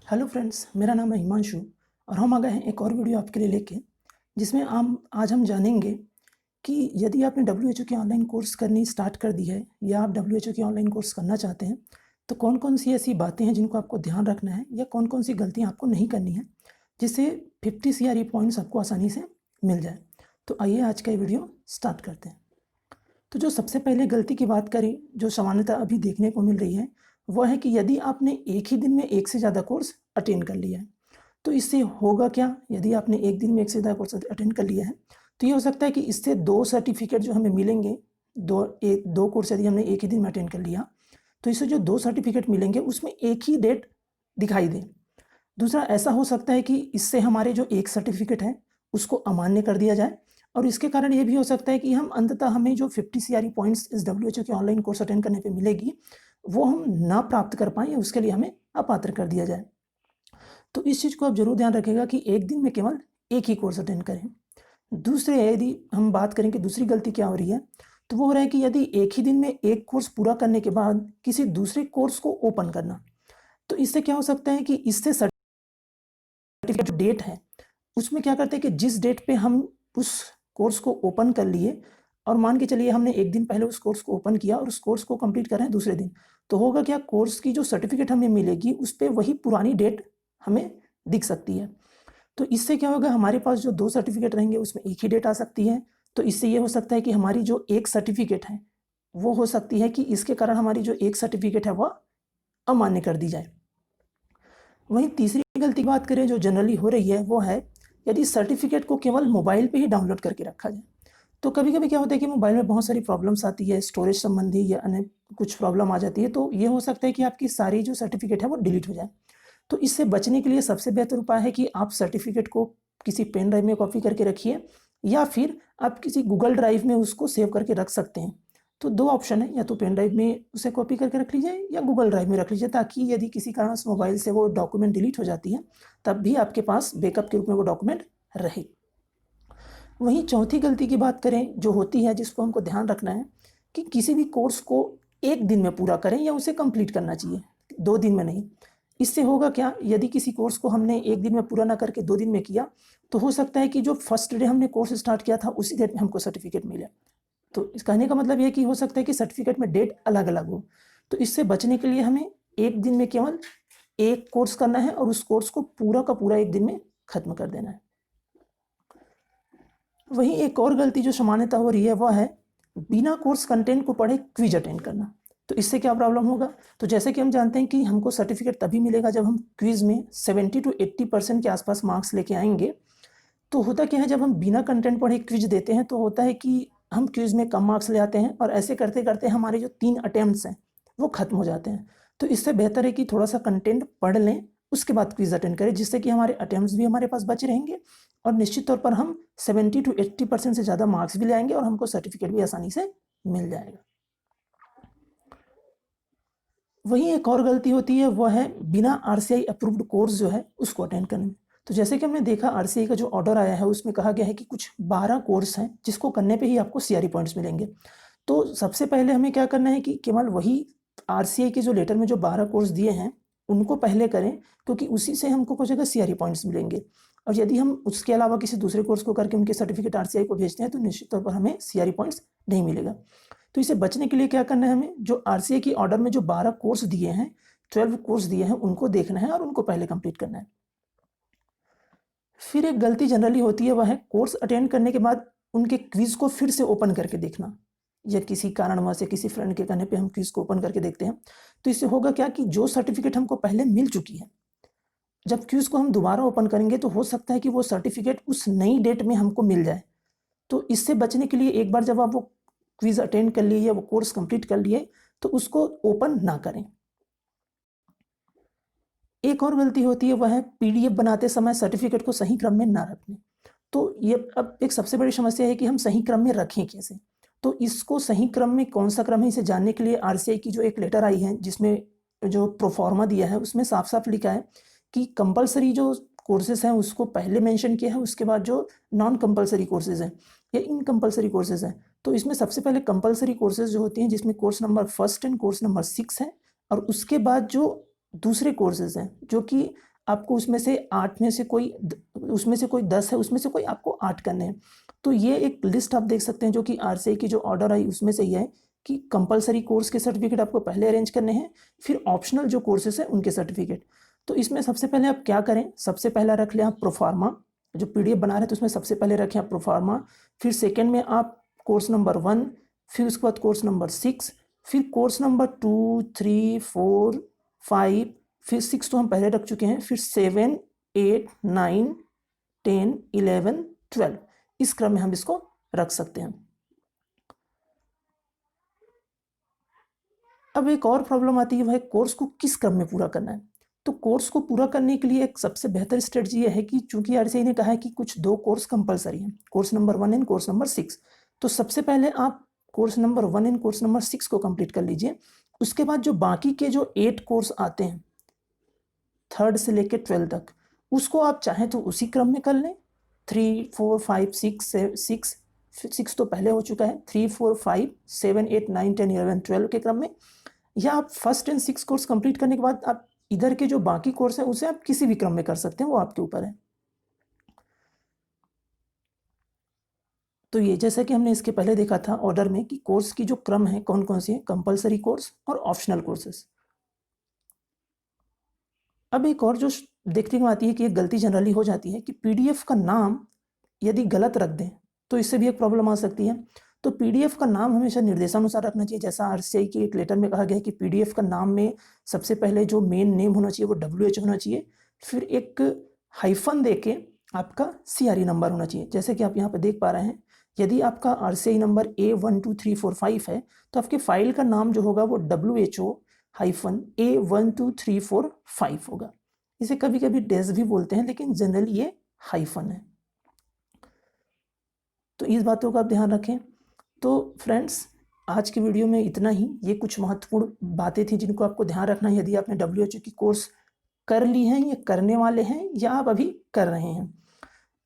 Hello friends, मेरा नाम है हिमांशु और हम आ गए हैं एक और वीडियो आपके लिए लेके, जिसमें आज हम जानेंगे कि यदि आपने डब्ल्यूएचओ की ऑनलाइन कोर्स करनी स्टार्ट कर दी है या आप डब्ल्यूएचओ की ऑनलाइन कोर्स करना चाहते हैं, तो कौन-कौन सी ऐसी बातें हैं जिनको आपको ध्यान रखना है या कौन-कौन सी गलतियाँ आपको नहीं करनी है, जिससे 50 सीआरई पॉइंट्स आपको आसानी से मिल जाए। तो आइए आज का ये वीडियो स्टार्ट करते हैं। तो जो सबसे पहले गलती की बात करें, जो सामान्यतः अभी देखने को मिल रही है, वो है कि यदि आपने एक ही दिन में एक से ज़्यादा कोर्स अटेंड कर लिया है, तो इससे होगा क्या? यदि आपने एक दिन में एक से ज़्यादा कोर्स अटेंड कर लिया है, तो ये हो सकता है कि इससे 2 सर्टिफ़िकेट जो हमें मिलेंगे, 2 कोर्स यदि हमने एक ही दिन में अटेंड कर लिया, तो इससे जो 2 सर्टिफ़िकेट मिलेंगे, उसमें एक ही डेट दिखाई दे। दूसरा ऐसा हो सकता है कि इससे हमारे जो एक सर्टिफ़िकेट है, उसको अमान्य कर दिया जाए और इसके कारण ये भी हो सकता है कि हम अंततः हमें जो 50 सीआरई पॉइंट्स इस डब्ल्यूएचओ के ऑनलाइन कोर्स अटेंड करने पे मिलेगी, वो हम ना प्राप्त कर पाएँ या उसके लिए हमें अपात्र कर दिया जाए। तो इस चीज़ को आप ज़रूर ध्यान रखिएगा कि एक दिन में केवल एक ही कोर्स अटेंड करें। दूसरे यदि हम बात करें कि दूसरी गलती क्या हो रही है, तो वो हो रहा है कि यदि एक ही दिन में एक कोर्स पूरा करने के बाद किसी दूसरे कोर्स को ओपन करना, तो इससे क्या हो सकता है कि इससे सर्टिफिकेट जो डेट है, उसमें क्या करते हैं कि जिस डेट पे हम उस कोर्स को ओपन कर लिए और मान के चलिए हमने एक दिन पहले उस कोर्स को ओपन किया और उस कोर्स को कंप्लीट कर रहे हैं दूसरे दिन, तो होगा क्या, कोर्स की जो सर्टिफिकेट हमें मिलेगी उस पे वही पुरानी डेट हमें दिख सकती है। तो इससे क्या होगा, हमारे पास जो 2 सर्टिफिकेट रहेंगे उसमें एक ही डेट आ सकती है। तो इससे ये हो सकता है कि हमारी जो एक सर्टिफिकेट है, वो हो सकती है कि इसके कारण हमारी जो एक सर्टिफिकेट है वह अमान्य कर दी जाए। वहीं तीसरी गलती की बात करें जो जनरली हो रही है, वो है यदि सर्टिफिकेट को केवल मोबाइल पे ही डाउनलोड करके रखा जाए। तो कभी-कभी क्या होता है कि मोबाइल में बहुत सारी प्रॉब्लम्स आती है, स्टोरेज संबंधी या अन्य कुछ प्रॉब्लम आ जाती है, तो ये हो सकता है कि आपकी सारी जो सर्टिफिकेट है वो डिलीट हो जाए। तो इससे बचने के लिए सबसे बेहतर उपाय है कि आप सर्टिफिकेट को किसी पेन ड्राइव में कॉपी करके रखिए या फिर आप किसी गूगल ड्राइव में उसको सेव करके रख सकते हैं। तो 2 ऑप्शन है, या तो पेन ड्राइव में उसे कॉपी करके रख लीजिए या गूगल ड्राइव में रख लीजिए, ताकि यदि किसी कारणवश मोबाइल से वो डॉक्यूमेंट डिलीट हो जाती है, तब भी आपके पास बैकअप के रूप में वो डॉक्यूमेंट रहे। वहीं चौथी गलती की बात करें जो होती है, जिसको हमको ध्यान रखना है कि किसी भी कोर्स को एक दिन में पूरा करें या उसे कंप्लीट करना चाहिए, 2 दिन में नहीं। इससे होगा क्या, यदि किसी कोर्स को हमने एक दिन में पूरा ना करके 2 दिन में किया, तो हो सकता है कि जो फर्स्ट डे हमने कोर्स स्टार्ट किया था उसी डेट में हमको सर्टिफिकेट मिले। तो इस कहने का मतलब ये है कि हो सकता है कि सर्टिफिकेट में डेट अलग-अलग हो। तो इससे बचने के लिए हमें एक दिन में केवल एक कोर्स करना है और उस कोर्स को पूरा का पूरा एक दिन में खत्म कर देना है। वहीं एक और गलती जो सामान्यतः हो रही है, वह है बिना कोर्स कंटेंट को पढ़े क्विज अटेंड करना। तो इससे क्या प्रॉब्लम होगा, तो जैसे कि हम जानते हैं कि हमको सर्टिफिकेट तभी मिलेगा जब हम क्विज में 70 to 80% के आसपास मार्क्स लेके आएंगे। तो होता क्या है, जब हम बिना कंटेंट पढ़े क्विज देते हैं तो होता है कि हम क्विज में कम मार्क्स ले आते हैं और ऐसे करते करते हमारे जो 3 अटेम्प्ट्स हैं वो खत्म हो जाते हैं। तो इससे बेहतर है कि थोड़ा सा कंटेंट पढ़ लें, उसके बाद क्विज अटेंड करें, जिससे कि हमारे अटेम्प्ट्स भी हमारे पास बचे रहेंगे और निश्चित तौर पर हम 70 to 80% से ज़्यादा मार्क्स भी ले आएंगे और हमको सर्टिफिकेट भी आसानी से मिल जाएगा। वहीं एक और गलती होती है, वह है बिना आरसीआई अप्रूव्ड कोर्स जो है उसको अटेंड करने में। तो जैसे कि हमने देखा, आरसीआई का जो ऑर्डर आया है उसमें कहा गया है कि कुछ 12 कोर्स हैं जिसको करने पे ही आपको सीआरई पॉइंट्स मिलेंगे। तो सबसे पहले हमें क्या करना है कि केवल वही आरसीआई के जो लेटर में जो 12 कोर्स दिए हैं उनको पहले करें, क्योंकि उसी से हमको कुछ जगह सीआरई पॉइंट्स मिलेंगे। और यदि हम उसके अलावा किसी दूसरे कोर्स को करके उनके सर्टिफिकेट आरसीआई को भेजते हैं तो निश्चित तौर पर हमें सीआरई पॉइंट्स नहीं मिलेगा। तो इसे बचने के लिए क्या करना है, हमें जो आरसीए की ऑर्डर में जो 12 कोर्स दिए हैं, 12 कोर्स दिए हैं, उनको देखना है और उनको पहले कंप्लीट करना है। फिर एक गलती जनरली होती है, वह है कोर्स अटेंड करने के बाद उनके क्विज को फिर से ओपन करके देखना, या किसी कारणवश या किसी फ्रेंड के कहने पे हम क्विज को ओपन करके देखते हैं। तो इससे होगा क्या कि जो सर्टिफिकेट हमको पहले मिल चुकी है, जब क्विज को हम दोबारा ओपन करेंगे तो हो सकता है कि वो सर्टिफिकेट उस नई डेट में हमको मिल जाए। तो इससे बचने के लिए एक बार जब आप वो क्विज अटेंड कर लिए या वो कोर्स कंप्लीट कर लिए, तो उसको ओपन ना करें। एक और गलती होती है, वह है पीडीएफ बनाते समय सर्टिफिकेट को सही क्रम में ना रखने। तो ये अब एक सबसे बड़ी समस्या है कि हम सही क्रम में रखें कैसे। तो इसको सही क्रम में कौन सा क्रम है, इसे जानने के लिए आरसीआई की जो एक लेटर आई है जिसमें जो प्रोफार्मा दिया है उसमें साफ साफ लिखा है कि कंपलसरी जो कोर्सेज हैं उसको पहले मेंशन किया है, उसके बाद जो नॉन कंपलसरी कोर्सेज हैं या इनकम्पलसरी कोर्सेज हैं। तो इसमें सबसे पहले कंपलसरी कोर्सेज जो होती हैं, जिसमें course number 1 and course number 6 है, और उसके बाद जो दूसरे कोर्सेज हैं जो कि आपको उसमें से 8 में से कोई उसमें से कोई 10 है, उसमें से कोई आपको 8 करने हैं। तो ये एक लिस्ट आप देख सकते हैं जो कि आरसीआई की जो ऑर्डर आई उसमें से ही है कि कंपलसरी कोर्स के सर्टिफिकेट आपको पहले अरेंज करने हैं, फिर ऑप्शनल जो कोर्सेज हैं उनके सर्टिफिकेट। तो इसमें सबसे पहले आप क्या करें, सबसे पहला रख लें आप प्रोफार्मा, जो पीडीएफ बना रहे हैं तो उसमें सबसे पहले रखें आप प्रोफार्मा, फिर सेकेंड में आप कोर्स नंबर 1, फिर उसके बाद कोर्स नंबर 6, फिर कोर्स नंबर 2, 3, 4, 5, फिर 6 तो हम पहले रख चुके हैं, फिर 7, 8, 9, 10, 11, 12, इस क्रम में हम इसको रख सकते हैं। अब एक और प्रॉब्लम आती है, वह कोर्स को किस क्रम में पूरा करना है। तो कोर्स को पूरा करने के लिए एक सबसे बेहतर स्ट्रेटजी ये है कि चूंकि आरसीआई ने कहा है कि कुछ 2 कोर्स कंपलसरी हैं, course number 1 and course number 6, तो सबसे पहले आप course number 1 and course number 6 को कंप्लीट कर लीजिए। उसके बाद जो बाकी के जो 8 कोर्स आते हैं 3rd से लेकर 12 तक, उसको आप चाहें तो उसी क्रम में कर लें, 3, 4, 5, 6 तो पहले हो चुका है, 3, 4, 5, 7, 8, 9, 10, 11, 12 के क्रम में, या आप 1st एंड 6 कोर्स कंप्लीट करने के बाद आप इधर के जो बाकी कोर्स हैं उसे आप किसी भी क्रम में कर सकते हैं, वो आपके ऊपर है। तो ये जैसा कि हमने इसके पहले देखा था ऑर्डर में कि कोर्स की जो क्रम है कौन कौन सी है, कंपलसरी कोर्स और ऑप्शनल कोर्सेस। अब एक और जो देखने को आती है कि एक गलती जनरली हो जाती है कि पीडीएफ का नाम यदि गलत रख दें तो इससे भी एक प्रॉब्लम आ सकती है। तो पीडीएफ का नाम हमेशा निर्देशानुसार रखना चाहिए, जैसा आरसीआई के एक लेटर में कहा गया है कि पीडीएफ का नाम में सबसे पहले जो मेन नेम होना चाहिए वो WH होना चाहिए, फिर एक हाइफन देके आपका CRE नंबर होना चाहिए। जैसे कि आप यहाँ पर देख पा रहे हैं, यदि आपका आरसीआई नंबर A12345 है तो आपके फाइल का नाम जो होगा वो WHO-A12345 होगा। इसे कभी कभी डेज भी बोलते हैं, लेकिन जनरली ये हाइफन है। तो इस बातों का आप ध्यान रखें। तो फ्रेंड्स, आज की वीडियो में इतना ही। ये कुछ महत्वपूर्ण बातें थी जिनको आपको ध्यान रखना है यदि आपने WHO की कोर्स कर ली हैं या करने वाले हैं या आप अभी कर रहे हैं।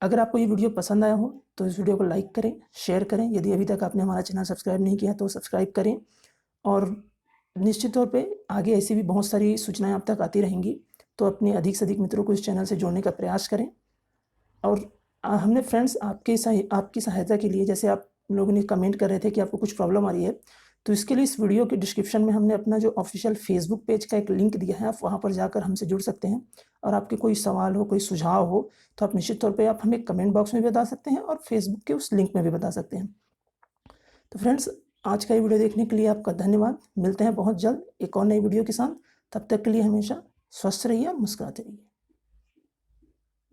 अगर आपको ये वीडियो पसंद आया हो तो इस वीडियो को लाइक करें, शेयर करें। यदि अभी तक आपने हमारा चैनल सब्सक्राइब नहीं किया तो सब्सक्राइब करें, और निश्चित तौर पे आगे ऐसी भी बहुत सारी सूचनाएं आप तक आती रहेंगी, तो अपने अधिक से अधिक मित्रों को इस चैनल से जोड़ने का प्रयास करें। और हमने फ्रेंड्स आपकी सहायता के लिए, जैसे आप लोगों ने कमेंट कर रहे थे कि आपको कुछ प्रॉब्लम आ रही है, तो इसके लिए इस वीडियो के डिस्क्रिप्शन में हमने अपना जो ऑफिशियल फेसबुक पेज का एक लिंक दिया है, आप वहाँ पर जाकर हमसे जुड़ सकते हैं। और आपके कोई सवाल हो, कोई सुझाव हो, तो आप निश्चित तौर पे आप हमें कमेंट बॉक्स में भी बता सकते हैं और फेसबुक के उस लिंक में भी बता सकते हैं। तो फ्रेंड्स, आज का ये वीडियो देखने के लिए आपका धन्यवाद। मिलते हैं बहुत जल्द एक और नई वीडियो के साथ। तब तक के लिए हमेशा स्वस्थ रहिए और मुस्कुराते रहिए।